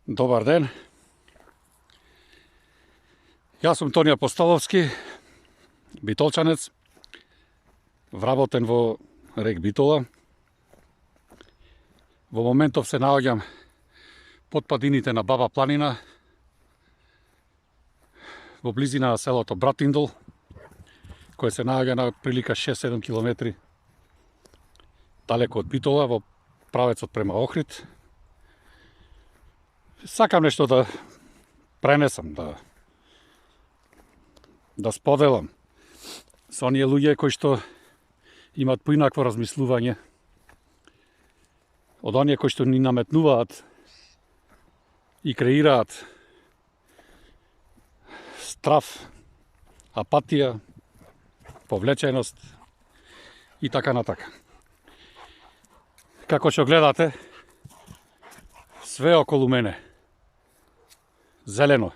Добар ден. Јас сум Тони Апостоловски, битолчанец, вработен во рек Битола. Во моментов се наоѓам под падините на Баба планина, во близина на селото Братиндол, кое се наоѓа на прилика 6-7 километри далеко од Битола, во правецот према Охрид. Сакам нешто да пренесам, да споделам со оние луѓе кои што имаат поинакво размислување од оние кои што ни наметнуваат и креираат страв, апатија, повлеченост и така натака. Како што гледате, све околу мене зелено,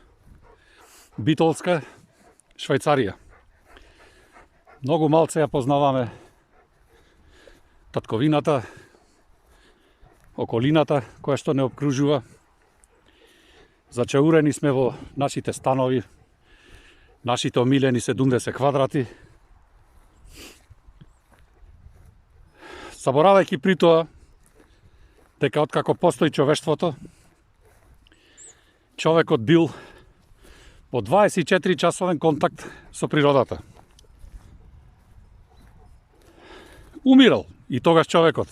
Битолска, Швајцарија. Многу малце ја познаваме татковината, околината која што не обкружува. Зачаурени сме во нашите станови, нашите омилени 70 квадрати. Заборавајќи при тоа дека откако постои човештвото, човекот бил во 24 часовен контакт со природата. Умирал и тогаш човекот.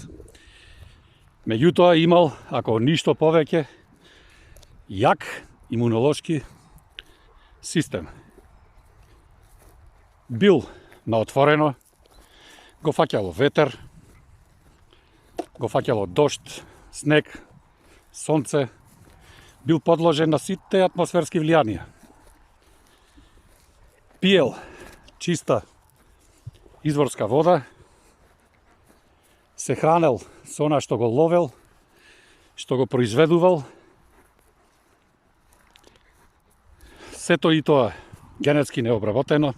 Меѓутоа имал, ако ништо повеќе, јак имунолошки систем. Бил на отворено, го фаќало ветер, го фаќало дожд, снег, сонце, бил подложен на сите атмосферски влијанија. Пиел чиста изворска вода, се хранел со она што го ловел, што го произведувал. Сето и тоа генетски необработено.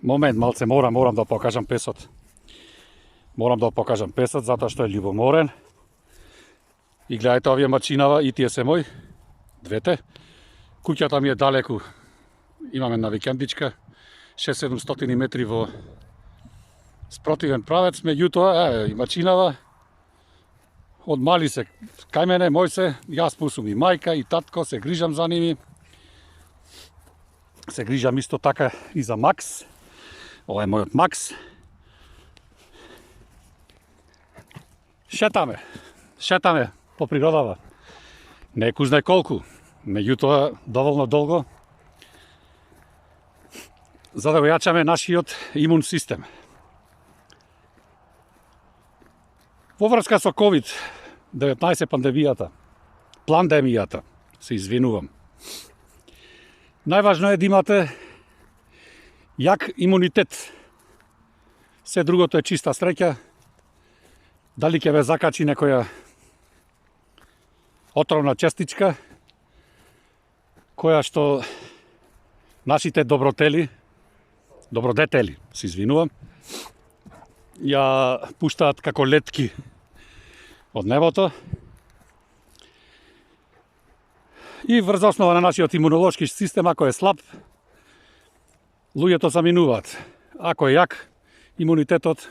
Момент, малце морам да покажам песот. Морам да покажам песот затоа што е љубоморен. И гледајте, овие мачинава и тие се мои, двете. Куќата ми е далеку. Имаме на викендичка 6-700 метри во спротивен правец, меѓутоа и мачинава од мали се кај мене, мој се, јас сум и мајка и татко, се грижам за ними. Се грижам исто така и за Макс. Ова е мојот Макс. Шетаме по природава. Не е кузнај колку, меѓутоа доволно долго за да го јачаме нашиот имун систем. Во врска со COVID-19 пандемијата, се извинувам. Најважно е да имате јак имунитет. Се другото е чиста среќа. Дали ќе ве закачи некоја отровна честичка, која што нашите добродетели, се извинувам, ја пуштаат како летки од небото. И врз основа на нашиот имунолошки систем, ако е слаб, луѓето заминуваат. Ако е јак имунитетот,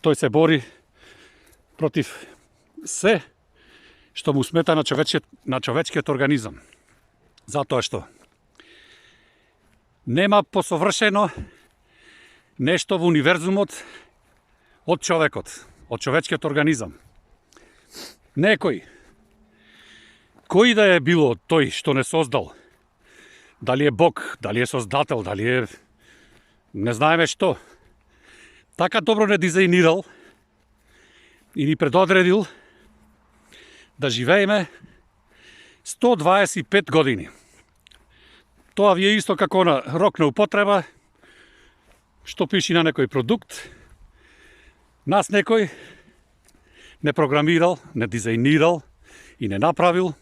тој се бори против се што му смета на човечкиот организам. Затоа што нема посовршено нешто во универзумот од човекот, од човечкиот организам. Некој, кој да е било тој што не создал, дали е Бог, дали е создател, дали е не знаеме што, така добро не дизајнирал и ни предодредил да живееме 125 години. Тоа ви е исто како на рок на употреба, што пиши на некој продукт. Нас некој не програмирал, не дизајнирал и не направил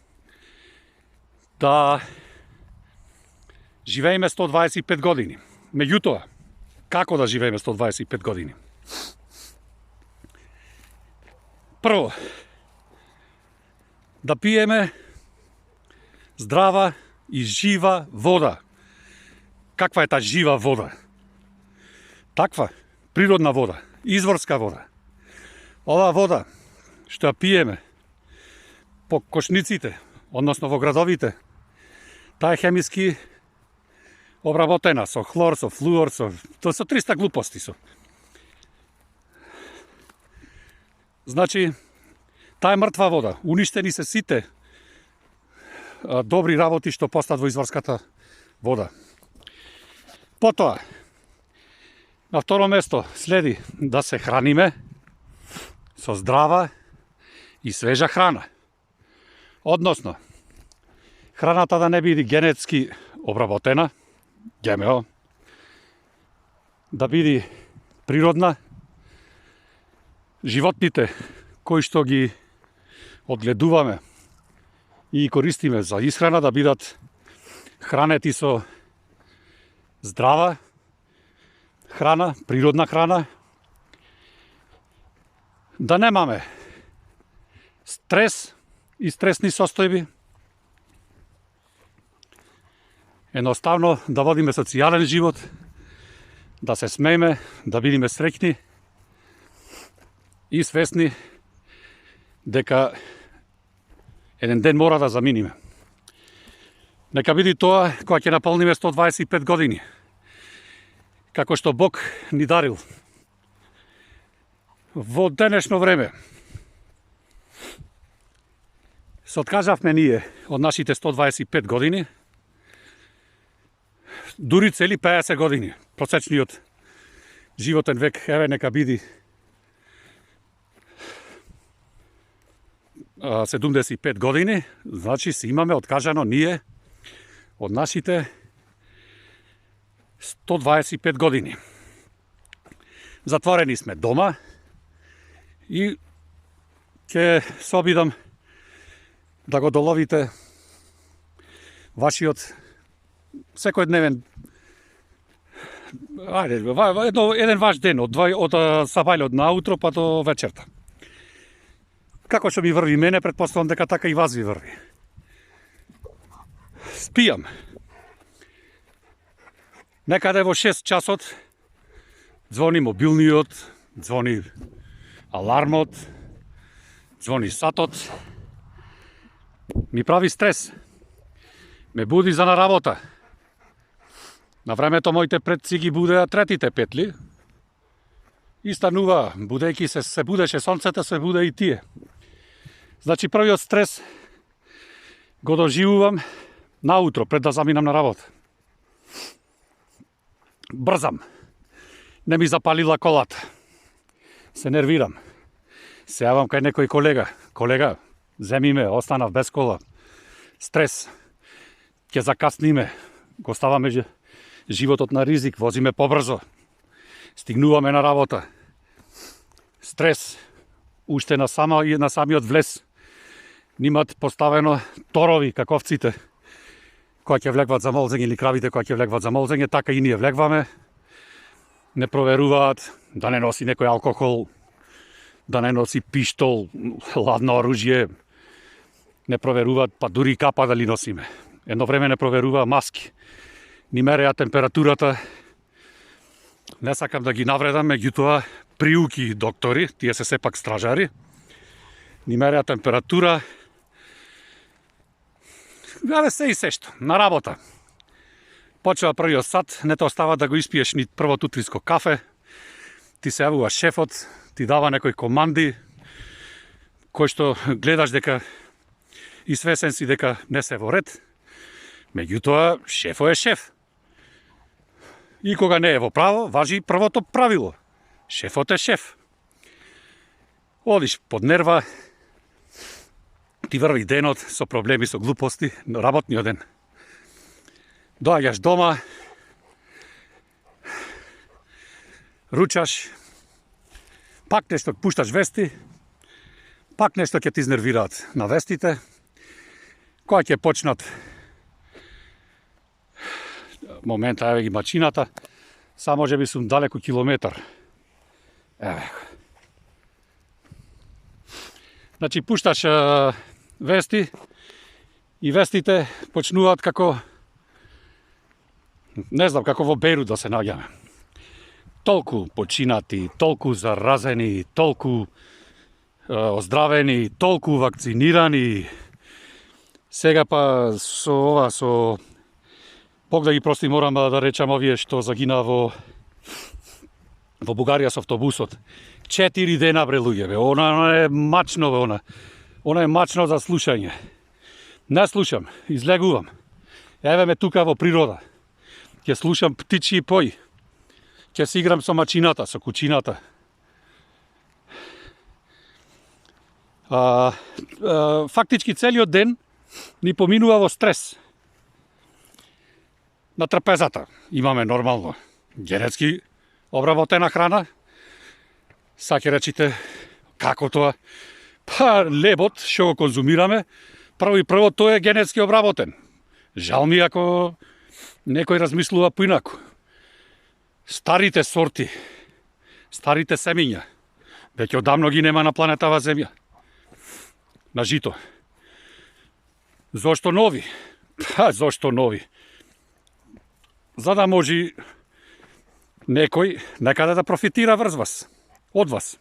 да живееме 125 години. Меѓутоа, како да живееме 125 години? Прво, да пиеме здрава и жива вода. Каква е таа жива вода? Таква, природна вода, изворска вода. Оваа вода што ја пиеме по кошниците, односно во градовите, таа е хемиски обработена со хлор, со флуор, со 300 глупости со. Значи, таа е мртва вода. Уништени се сите добри работи што постат во изворската вода. Потоа, на второ место следи да се храниме со здрава и свежа храна. Односно, храната да не биде генетски обработена, ГМО, да биде природна, животните кои што ги одгледуваме и користиме за исхрана да бидат хранети со здрава храна, природна храна, да немаме стрес и стресни состојби, едноставно да водиме социјален живот, да се смееме, да бидеме среќни и свесни дека еден ден мора да заминиме. Нека биде тоа кога ќе наполниме 125 години, како што Бог ни дарил. Во денешно време се откажавме ние од нашите 125 години, дури цели 50 години. Просечниот животен век, еве, нека биде 75 години, значи си имаме откажано ние од нашите 125 години. Затворени сме дома и ќе се обидам да го доловите вашиот секојдневен еден ваш ден од сабајлот на утро па до вечерта. Како што ми врви мене, претпоставам дека така и вас ви врви. Спијам. Некаде во 6 часот звони мобилниот, звони алармот, звони сатот. Ми прави стрес. Ме буди за на работа. На времето моите предци ги будеа третите петли и станува, будејќи се будеше сонцето, се буде и тие. Значи првиот стрес го доживувам наутро пред да заминам на работа. Брзам. Не ми запалила колата. Се нервирам. Се јавам кај некој колега. Колега, земи ме, останав без кола. Стрес. Ќе закасниме. Го ставаме животот на ризик. Возиме побрзо. Стигнуваме на работа. Стрес. Уште на самиот влез. Нимат поставено торови, како овците. Која ќе влегват за молзење или кравите која ќе влегват за молзење, така и ние влегваме. Не проверуваат да не носи некој алкохол, да не носи пиштол, ладно оружје. Не проверуваат, па дури капа дали носиме. Едно време не проверуваа маски. Ни мереа температурата. Не сакам да ги навредам, меѓутоа приуки доктори, тие се сепак стражари, ни мереа температура. Абе се и сешто, на работа. Почва првиот сат, не те остава да го испиеш ни првото утринско кафе. Ти се јавува шефот, ти дава некои команди, кој што гледаш дека и свесен си дека не се во ред. Меѓутоа, шефот е шеф. И кога не е во право, важи првото правило. Шефот е шеф. Одиш под нерва, ти врви денот со проблеми, со глупости, работниот ден. Доаѓаш дома, ручаш, пак нешто пушташ вести, пак нешто ќе ти изнервираат на вестите, која ќе почнат момента, еве ги мачината, само може би сум далеку километар. Еве. Значи, пушташ вести и вестите почнуваат како не знам, како во Бейрут да се наѓаме. Толку починати, толку заразени, толку оздравени, толку вакцинирани. Сега па со Бог да ги прости, морам да речам овие што загина во Бугарија со автобусот. 4 дена бре луѓе, бе. Она е мачно, бе, она е мачно за слушање. Не слушам, излегувам. Еве ме тука во природа. Ќе слушам птичји пој. Ќе се играм со мачината, со кучината. Фактички целиот ден ни поминува во стрес. На трапезата имаме нормално генетски обработена храна. Са ќе речите, како тоа? Па лебот што го конзумираме, прво тој е генетски обработен. Жал ми ако некој размислува поинаку. Старите сорти, старите семиња, веќе одамно ги нема на планетава Земја. На жито. Зошто нови? Па, зошто нови? За да може некој некаде да профитира врз вас, од вас.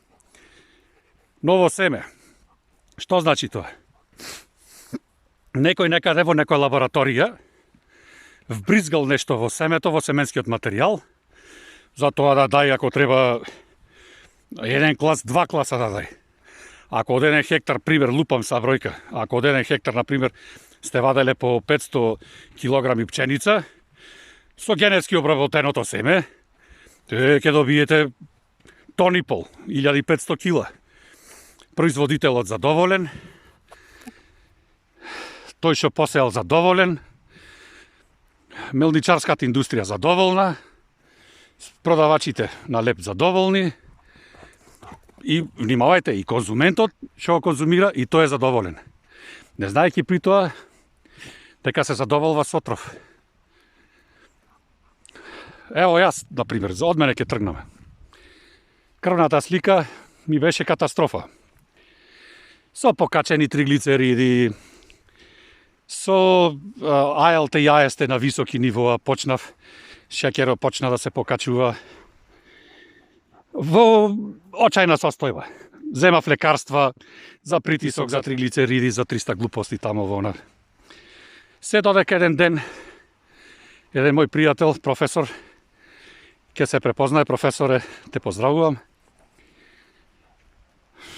Ново семе. Што значи тоа? Некој некаде во некоја лабораторија вбризгал нешто во семето, во семенскиот материјал, за тоа да дај, ако треба, 1 клас, 2 класа да дај. Ако од 1 хектар, пример, лупам са бројка, ако од 1 хектар, например, сте ваделе по 500 килограми пченица, со генетски обработеното семе, ќе добиете тон и пол, 1500 кила. Производителот задоволен, тој што посеал задоволен, мелничарската индустрија задоволна, продавачите на леп задоволни и, внимавајте, и конзументот што го конзумира и тој е задоволен. Не знаејќи при тоа дека се задоволва со отров. Ево јас, например, од мене ќе тргнаме. Крвната слика ми беше катастрофа. Со покачени триглицериди, со АЛТ и АСТ на високи нивоа почнав, шеќерот почна да се покачува. Во очајна состојба. Земав лекарства за притисок, за триглицериди, за 300 глупости тамо во она. Се додека еден ден, еден мој пријател, професор, ќе се препознае, професоре, те поздравувам.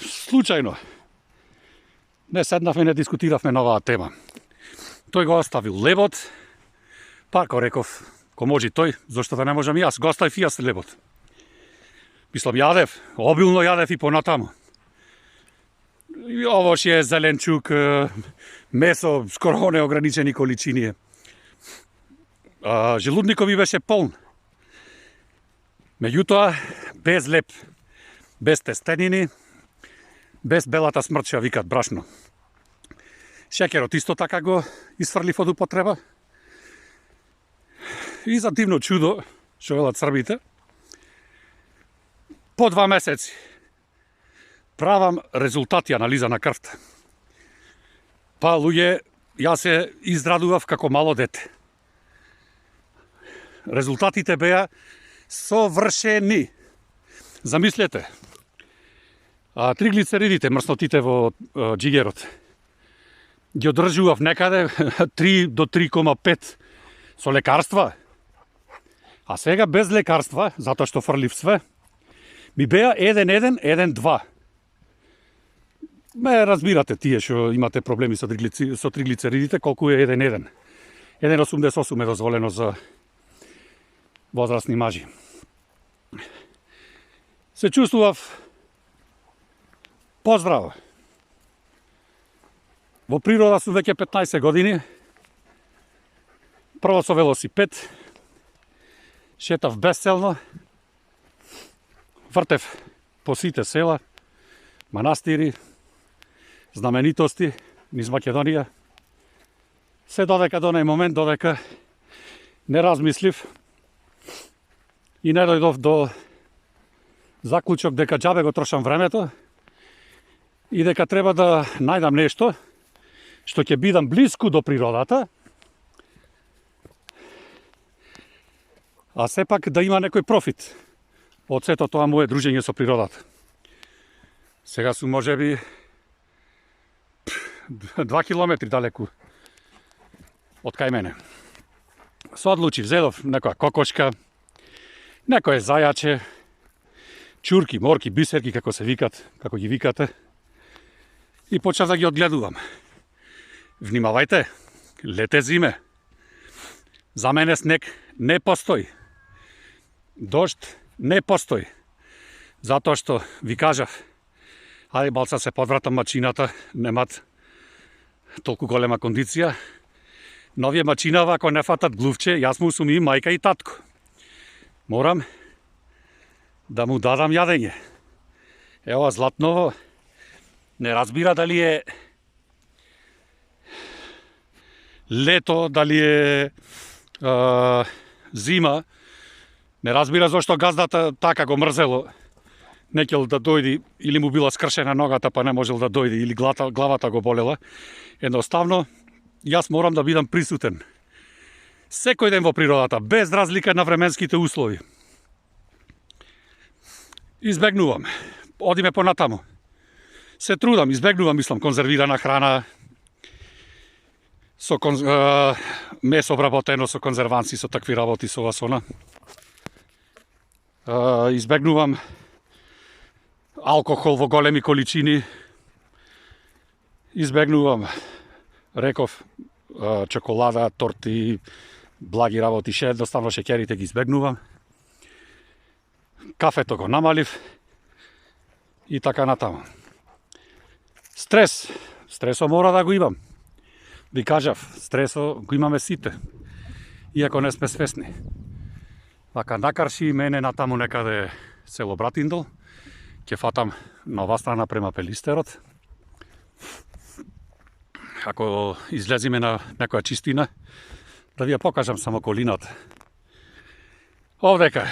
Случајно, не седнавме, не дискутиравме на оваа тема. Тој го оставил лебот, па ко реков, ко може тој, зашто да не можам јас, го оставив јас лебот. Мислам, јадев, обилно јадев и понатаму. Овошје, зеленчук, месо, скоро неограничени количини. Желудникот ми беше полн. Меѓутоа, без леп, без тестенини, без белата смрт што викат брашно. Шеќерот исто така го изфрлив од употреба. И за дивно чудо, што велат србите, по 2 месеци правам резултати анализа на крвта. Па, луѓе, јас се израдував како мало дете. Резултатите беа совршени. Замислете, триглицеридите, мрснотите во џигерот, ги одржував некаде 3 до 3,5 со лекарства. А сега без лекарства, затоа што фрлив све, ми беа 1,1, 1,2. Ме разбирате тие што имате проблеми со триглицеридите, колку е 1,1. 1,88 е дозволено за возрастни мажи. Се чувствував поздраво. Во природа сум веќе 15 години. Прво со велосипед, шетав безцелно, вртев по сите села, манастири, знаменитости низ Македонија. Се додека до онај момент, додека не размислив и не дојдов до заклучок дека џабе го трошам времето и дека треба да најдам нешто што ќе бидам блиску до природата, а сепак да има некој профит од сето тоа мое дружење со природата. Сега сум можеби 2 километри далеку од кај мене. Се одлучив, зедов некоја кокошка, некој зајаче, чурки, морки, бисерки, како се викат, како ги викате, и почнав да ги одгледувам. Внимавајте, лете зиме. За мене снег не постои. Дожд не постои. Затоа што ви кажав, ајде балца се подвратам мачината, немат толку голема кондиција. Но овие мачинава, ако не фатат глувче, јас му сум и мајка и татко. Морам да му дадам јадење. Ева Златново не разбира дали е лето, дали е зима. Не разбира зашто газдата така го мрзело. Не ќел да дојди, или му била скршена ногата па не можел да дојде, или главата го болела. Едноставно, јас морам да бидам присутен секој ден во природата, без разлика на временските услови. Избегнувам, одиме понатаму. Се трудам, избегнувам, мислам, конзервирана храна, со месо обработено со конзерванци, со такви работи, со ова сона. Избегнувам алкохол во големи количини. Избегнувам, реков, чоколада, торти, благи работи, едноставно шеќерите ги избегнувам. Кафето го намалив и така натаму. Стресо мора да го имам. Ви кажав, стресо го имаме сите, иако не сме свесни. Вака накарши мене натаму некаде село Братиндол, ќе фатам на оваа страна према Пелистерот. Ако излезиме на некоја чистина, да ви ја покажам само околината. Овдека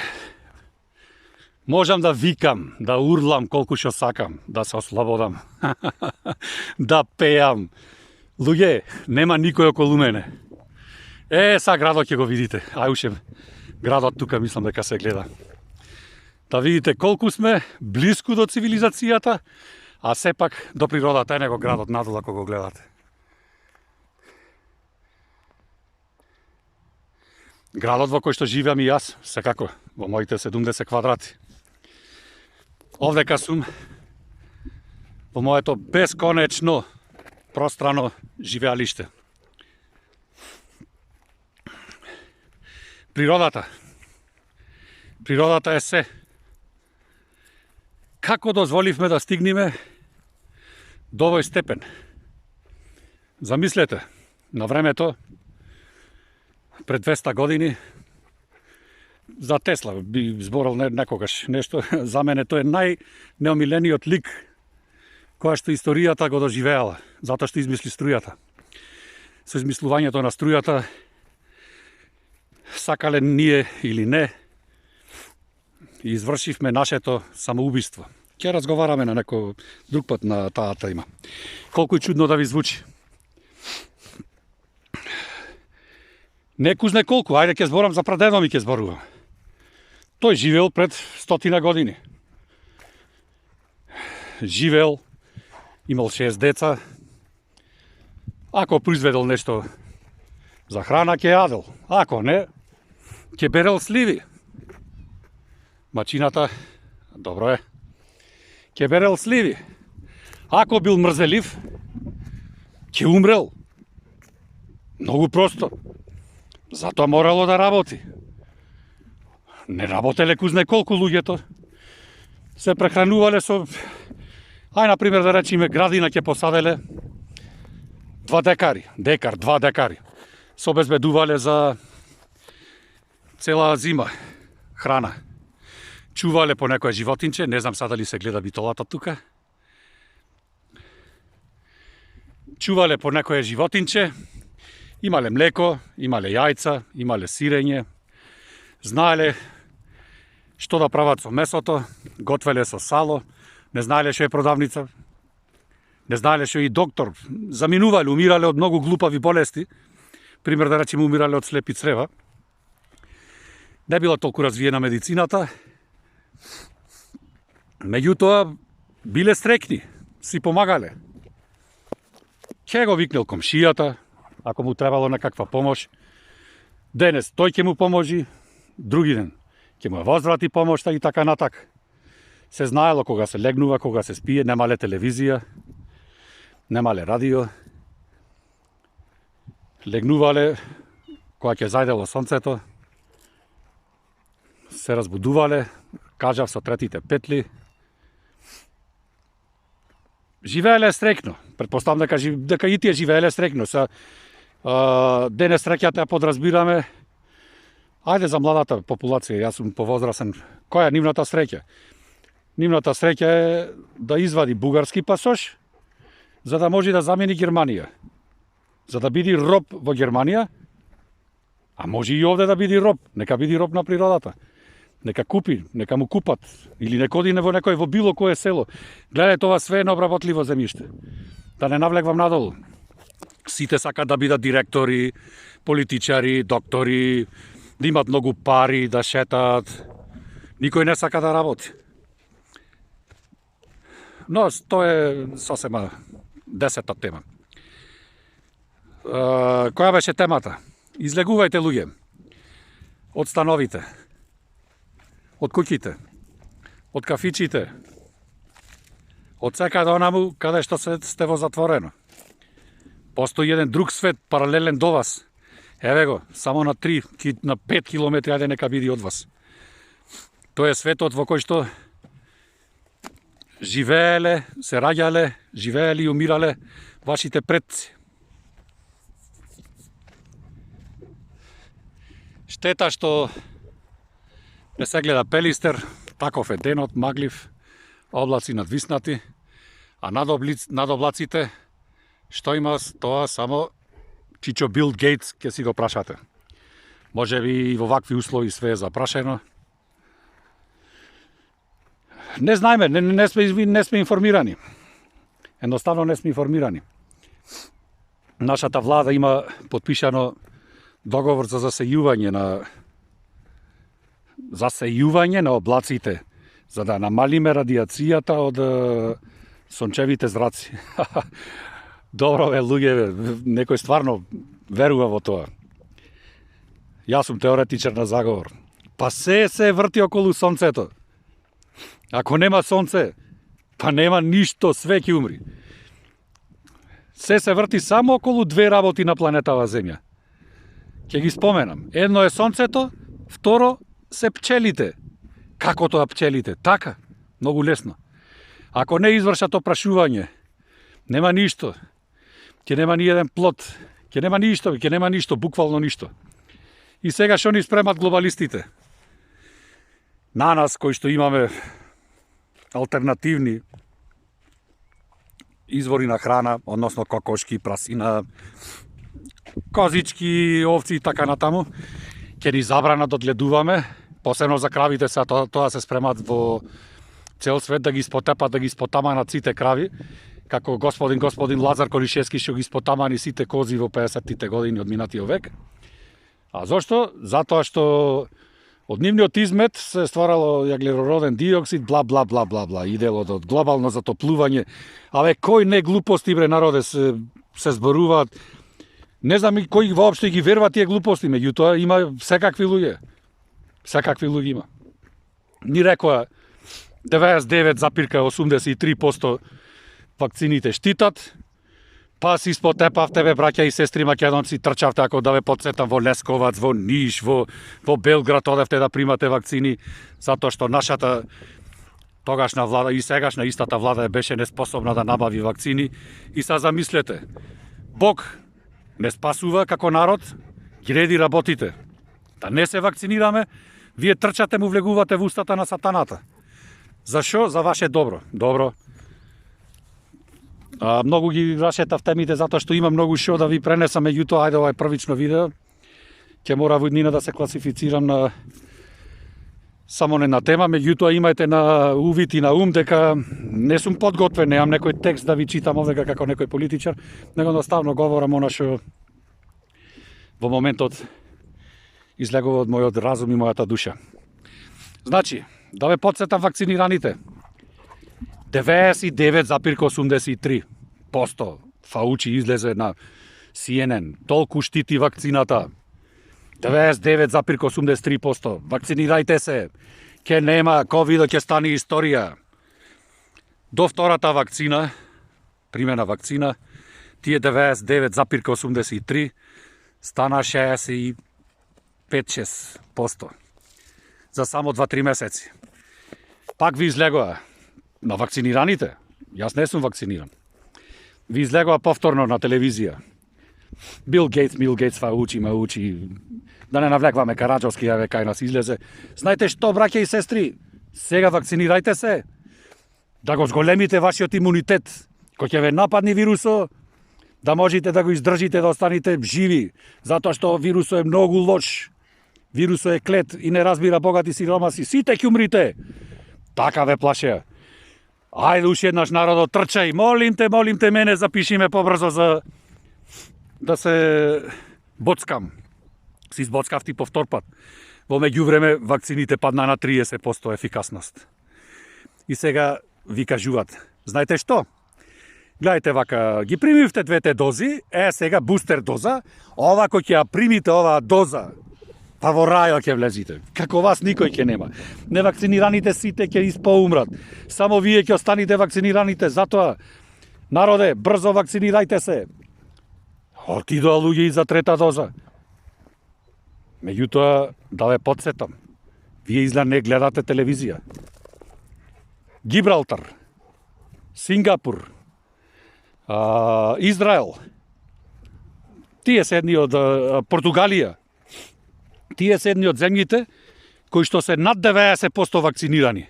можам да викам, да урлам колку што сакам, да се ослободам, да пеам. Луѓе, нема никој околу мене. Са градот ќе го видите. Уште градот тука мислам дека се гледа. Да видите колку сме блиску до цивилизацијата, а сепак до природата, него градот надол ако го гледате. Градот во кој што живеам и јас, секако, во моите 70 квадрати. Овдека сум во моето бесконечно пространо живеалиште. Природата е се. Како дозволивме да стигнеме до овој степен? Замислете, на времето, пред 200 години, за Тесла би зборал некогаш нешто, за мене тој е најнеомилениот лик која што историјата го доживеала, затоа што измисли струјата. Со измислувањето на струјата, сакале ние или не, извршивме нашето самоубиство. Ќе разговараме на некој друг пат на таа тема. Колку е чудно да ви звучи. Не кузне колку, ајде ќе зборам за прадедо ми ќе зборувам. Тој живеел пред 100 години. Живеел, имал 6 деца. Ако произведел нешто за храна, ќе јадел. Ако не, ќе берел сливи. Мачината, добро е, ќе берел сливи. Ако бил мрзелив, ќе умрел. Многу просто. Затоа морало да работи. Не работеле кузне колку луѓето. Се прехранувале со... например, да речеме, градина ќе посаделе 2 декари. 2 декари. Се обезбедувале за цела зима храна. Чувале по некој животинче, не знам сада дали се гледа битолата тука. Чувале по некој животинче, имале млеко, имале јајца, имале сирење, знаеле што да прават со месото, готвеле со сало, не знаеле што е продавница, Не знаеле што и доктор. Заминувале, умирале од многу глупави болести. Пример да речеме, умирале од слепи црева. Не била толку развиена медицината. Меѓутоа, биле стрекни, си помагале. Ќе го викнел комшијата, ако му требало некаква помош. Денес тој ќе му поможи, други ден ќе му возврати помошта и така натак. Се знаело кога се легнува, кога се спие, немале телевизија, немале радио. Легнувале кога ќе зајдело сонцето, се разбудувале, кажав со третите петли. Живееле стрекно. Претпоставам дека и тие живееле стрекно. Денес среќата ја подразбираме. Ајде за младата популација, јас сум повозрасен. Која е нивната среќа? Нивната среќа е да извади бугарски пасош, за да може да замени Германија. За да биде роб во Германија, а може и овде да биде роб. Нека биде роб на природата. Нека купи, нека му купат, или нека оди во некој во било кое село. Гледај, това све е необработливо земјиште. Да не навлегвам надолу. Сите сакат да бидат директори, политичари, доктори, да имат многу пари, да шетат. Никој не сака да работи. Но тоа е сосема десета тема. Која беше темата? Излегувајте, луѓе, од становите, од куќите, од кафичите, од секаде онаму каде што сте во затворено. Постои еден друг свет, паралелен до вас. Еве го, само на 3, на 5 километри, ајде нека биде од вас. Тоа е светот во кој што живееле, се раѓале, живееле и умирале вашите предци. Штета што не се гледа Пелистер, таков е денот, маглив, облаци надвиснати, а над облаците, што има тоа само Чичо Бил Гейтс ќе си го прашате. Може би и во вакви услови све е запрашено. Не знаеме, не сме информирани. Едноставно не сме информирани. Нашата влада има подпишано договор за засејување на облаците, за да намалиме радиацијата од сончевите зраци. Добро бе, луѓе, некој стварно верува во тоа. Јас сум теоретичар на заговор. Па се врти околу сонцето. Ако нема сонце, па нема ништо, све ќе умри. Се врти само околу две работи на планетава Земја. Ќе ги споменам. Едно е сонцето, второ се пчелите. Како тоа пчелите? Така, многу лесно. Ако не извршат опрашување, нема ништо. Ќе нема ни еден плод. Ќе нема ништо, буквално ништо. И сега што ни спремат глобалистите? На нас, кои што имаме алтернативни извори на храна, односно кокошки, прасина, козички, овци и така натаму, ќе ни забрана да одгледуваме, посебно за кравите, тоа се спремат во цел свет да ги спотепат, да ги спотаманат сите крави, како господин Лазар Колишевски што ги спотамани сите кози во 50-тите години од минатиот век. А зошто? Затоа што од нивниот измет се стварало јаглеророден диоксид, бла бла бла бла бла, идело од глобално затоплување. Абе кој не глупости бре народе се зборуваат. Не знам и кој воопшто ги верува тие глупости, меѓутоа има секакви луѓе. Секакви луѓе има. Ни рекоа 99,83% вакцините штитат, па си спотепавте, бе, браќа и сестри македонци, трчавте, ако да ве подсетам, во Лесковац, во Ниш, во Белград, одевте да примате вакцини, затоа што нашата тогашна влада и сегашна истата влада беше неспособна да набави вакцини. И са замислете, Бог не спасува како народ, ги реди работите. Да не се вакцинираме, вие трчате, му влегувате во устата на сатаната. Зашо? За ваше добро. Добро. Многу ги рашетав темите затоа што има многу шо да ви пренесам, меѓутоа ајде ова е првично видео. Ќе мора во иднина да се класифицирам на Само не на тема, меѓутоа имајте на увид и на ум дека не сум подготвен, немам некој текст да ви читам овдека како некој политичар, него едноставно говорам она што во моментот излегува од мојот разум и мојата душа. Значи, да ве подсетам вакцинираните. 99,83% Фаучи излезе на CNN. Толку штити вакцината. 99,83%. Вакцинирајте се. Ке нема ковид, ќе стане историја. До втората вакцина, примена вакцина, тие 99,83 стана 65-6% за само 2-3 месеци. Пак ви излегува на вакцинираните. Јас не сум вакциниран. Ви излегува повторно на телевизија. Бил Гейтс, Фаучи, Маучи, да не навлекваме Караджовски, јаве кај нас излезе. Знаете што, браќа и сестри, сега вакцинирајте се, да го зголемите вашиот имунитет, кој ќе ве нападни вирусо, да можете да го издржите, да останете живи, затоа што вирусот е многу лош. Вирусот е клет и не разбира богати сиромаси. Сите ќе умрите. Така ве плаше. Ајде уште еднаш народот, трчај, молим те, мене запиши ме побрзо за да се боцкам. Си избоцкав ти по втор пат. Во меѓувреме вакцините падна на 30% ефикасност. И сега ви кажуваат, знаете што? Гледајте вака, ги примивте двете дози, сега бустер доза, ова кој ќе ја примите оваа доза, па во рајот ќе влезите. Како вас никој ќе нема. Невакцинираните сите ќе испоумрат. Само вие ќе останите вакцинираните, затоа народе, брзо вакцинирајте се. Отидоа луѓе и за трета доза. Меѓутоа, да ве подсетам, вие изгледа не гледате телевизија. Гибралтар, Сингапур, Израел, тие се едни од Португалија, тие се едни од земјите кои што се над 90% вакцинирани.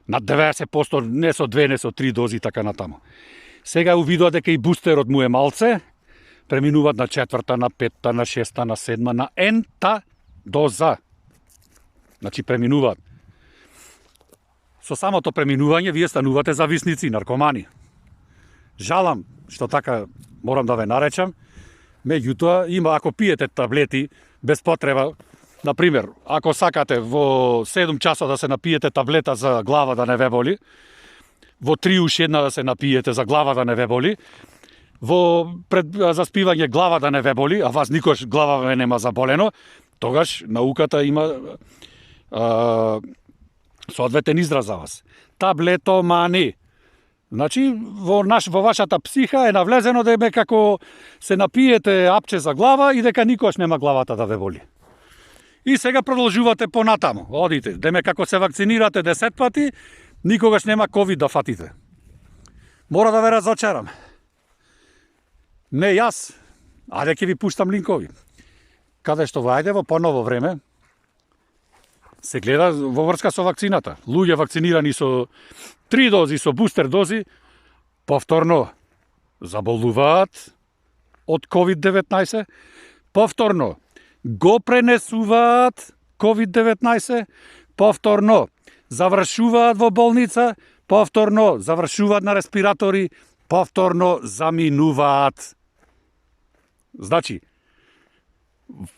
Над 90%, не со 2, не со 3 дози, така натаму. Сега увидува дека и бустерот му е малце, преминуваат на 4-та, на 5-та, на 6-та, на 7-та, на N-та доза. Значи преминуваат. Со самото преминување вие станувате зависници, наркомани. Жалам што така морам да ве наречам, меѓутоа има, ако пиете таблети без потреба, например, ако сакате во 7 часа да се напиете таблета за глава да не ве боли, во 3 уште една да се напиете за глава да не ве боли, во пред заспивање глава да не ве боли, а вас никош глава ве нема заболено, тогаш науката има соодветен израз за вас. Таблетомани. Значи, во вашата психа е навлезено дека како се напиете апче за глава и дека никош нема главата да ве боли. И сега продолжувате понатаму. Одите, деме како се вакцинирате 10 пати, никогаш нема ковид да фатите. Мора да ве разочарам. Не јас, ајде ќе ви пуштам линкови. Каде што вајде во поново време, се гледа во врска со вакцината. Луѓе вакцинирани со 3 дози, со бустер дози, повторно заболуваат од COVID-19, повторно го пренесуваат COVID-19, повторно завршуваат во болница, повторно завршуваат на респиратори, повторно заминуваат. Значи,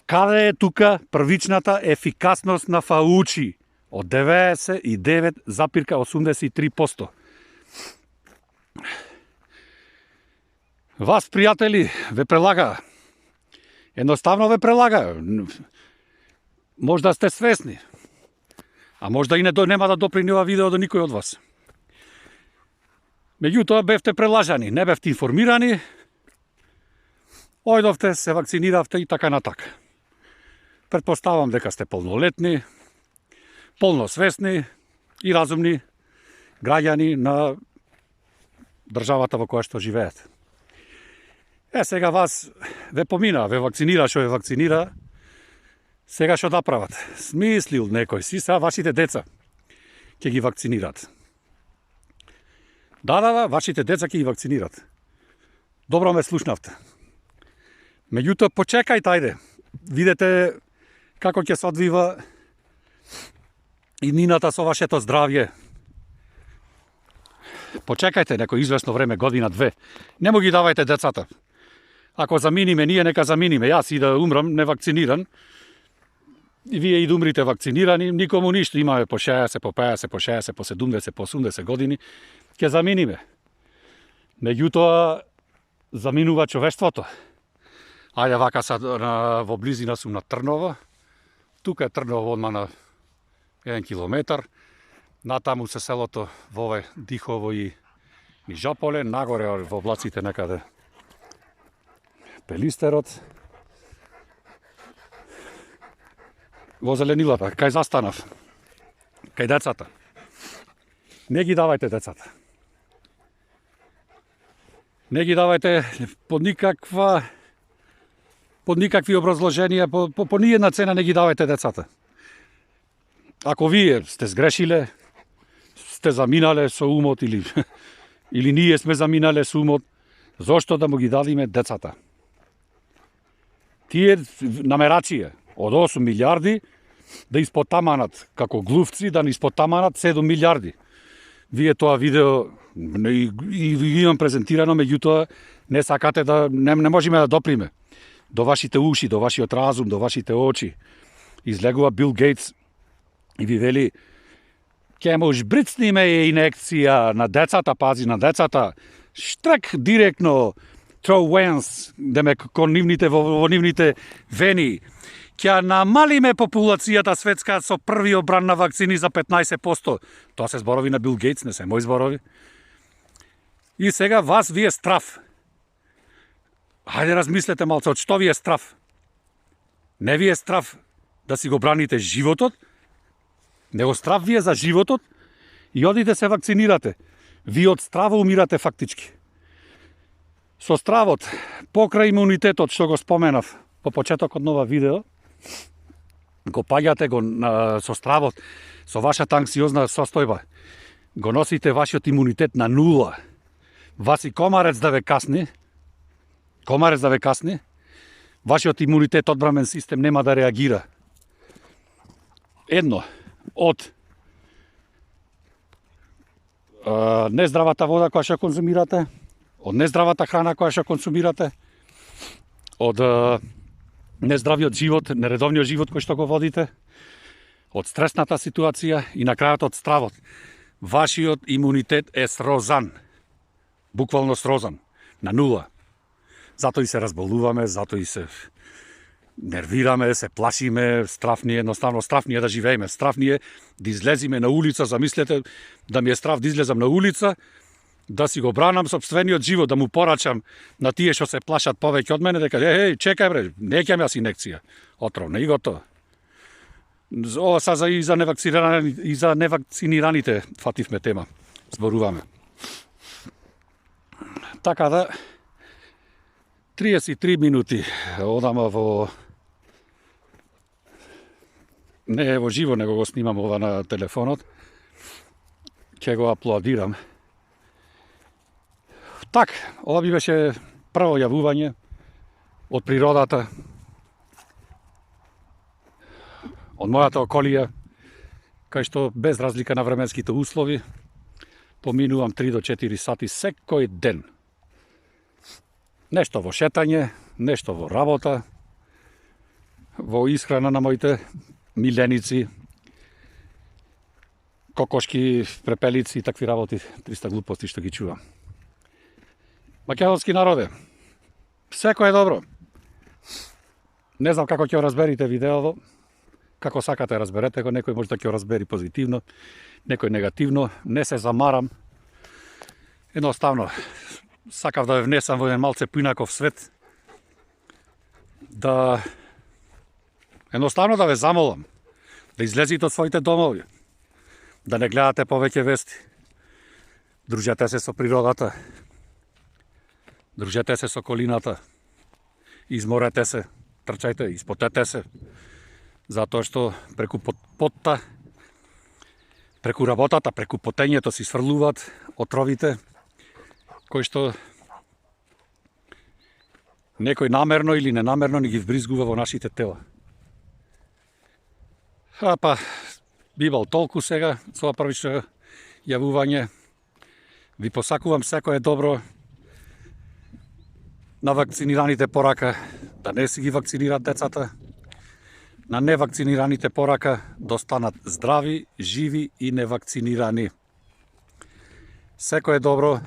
каде е тука првичната ефикасност на Фаучи од 99,83%? Вас, пријатели, ве прелага. Едноставно ве прелага. Можда сте свесни, а можда и нема да доприни ова видео до никој од вас. Меѓутоа, бевте прелажани, не бевте информирани, ојдовте, се вакциниравте и така натака. Предпоставам дека сте полнолетни, полносвесни и разумни граѓани на државата во која што живеете. Сега вас ве помина, ве вакцинира што ве вакцинира, сега што да прават? Смислил некој си, са вашите деца ќе ги вакцинират. Да, вашите деца ќе ги вакцинират. Добро ме слушнавте. Меѓутоа, почекајте, ајде. Видете како ќе се одвива и нината со вашето здравје. Почекајте некој известно време, година-две. Не му ги давајте децата. Ако заминиме, ние нека заминиме. Јас и да умрам невакциниран, и вие и да умрите вакцинирани, никому ништо. Имаме по 60, по 50, по 60, по 70, по 80 години. Ќе заминиме. Меѓутоа, заминува човештвото. Ајде вака сад во близина сум на Трново. Тука е Трново одма на 1 километар. Натаму се селото во овој Дихово и Жополе. Нагоре во облаците некаде Пелистерот. Во зеленилата, кај застанав. Кај децата. Не ги давајте децата. Не ги давајте под никакви образложенија, по ниједна цена не ги давајте децата. Ако вие сте сгрешиле, сте заминале со умот или ние сме заминале со умот, зошто да му ги дадиме децата? Тие намерачија од 8 милиарди да испотаманат како глувци, да не испотаманат 7 милиарди. Вие тоа видео и ви имам презентирано, меѓутоа не сакате да не можеме да доприме до вашите уши, до вашиот разум, до вашите очи. Излегува Бил Гейтс и ви вели: ќе му жбрицниме инекција на децата, пази на децата, штрек директно, троуенс, деме кон нивните во нивните вени. Ќе намалиме популацијата светска со први обран на вакцини за 15%. Тоа се зборови на Бил Гейтс, не се мои зборови. И сега вас ви е страв. Хајде размислете малце, од што ви е страв? Не ви е страв да си го браните животот, него страв ви е за животот и одите се вакцинирате. Ви од страва умирате фактички. Со стравот, покрај имунитетот што го споменав по почетокот на ова видео, го паѓате со стравот, со вашата анксиозна состојба, го носите вашиот имунитет на нула. Вас и комарец да ве касни, вашиот имунитет, одбрамен систем нема да реагира. Едно, од нездравата вода која што конзумирате, од нездравата храна која што консумирате, од нездравиот живот, нередовниот живот кој што го водите, од стресната ситуација и на крајот од стравот. Вашиот имунитет е срозан, буквално срозан, на нула. Затоа и се разболуваме, затоа и се нервираме, се плашиме, страв ни е, едноставно страв ни е да живееме, страв ни е да излезиме на улица, замислете да ми е страв да излезам на улица, да си го бранам собствениот живот, да му порачам на тие што се плашат повеќе од мене, дека чекај бре, не ќе јас инекција, отровна и готово. Ова са и за невакцинираните фативме тема, зборуваме. Така да, 33 минути одама во... Не е во живо, него го снимам ова на телефонот. Ќе го аплодирам. Так, ова би беше прво јавување од природата, од мојата околија, кај што без разлика на временските услови, поминувам 3 до 4 сати секој ден. Нешто во шетање, нешто во работа, во исхрана на моите миленици, кокошки, препелици и такви работи, 300 глупости што ги чувам. Македонски народе, секој е добро. Не знам како ќе разберите видеово, како сакате разберете го, некој може да ќе разбери позитивно, некој негативно, не се замарам. Едноставно, сакав да ве внесам во еден малце поинаков свет, да едноставно да ве замолам, да излезете од своите домови, да не гледате повеќе вести, дружете се со природата, дружете се со колината, изморете се, трчајте, испотете се, затоа што преку потта, преку работата, преку потењето си сврлуваат отровите, кои што некој намерно или ненамерно ни ги вбризгува во нашите тела. Па, бил толку сега со првично јавување. Ви посакувам секое добро. На вакцинираните порака да не си ги вакцинират децата. На невакцинираните порака да останат здрави, живи и невакцинирани. Секое добро.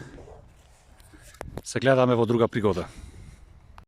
Се гледаме во друга пригода.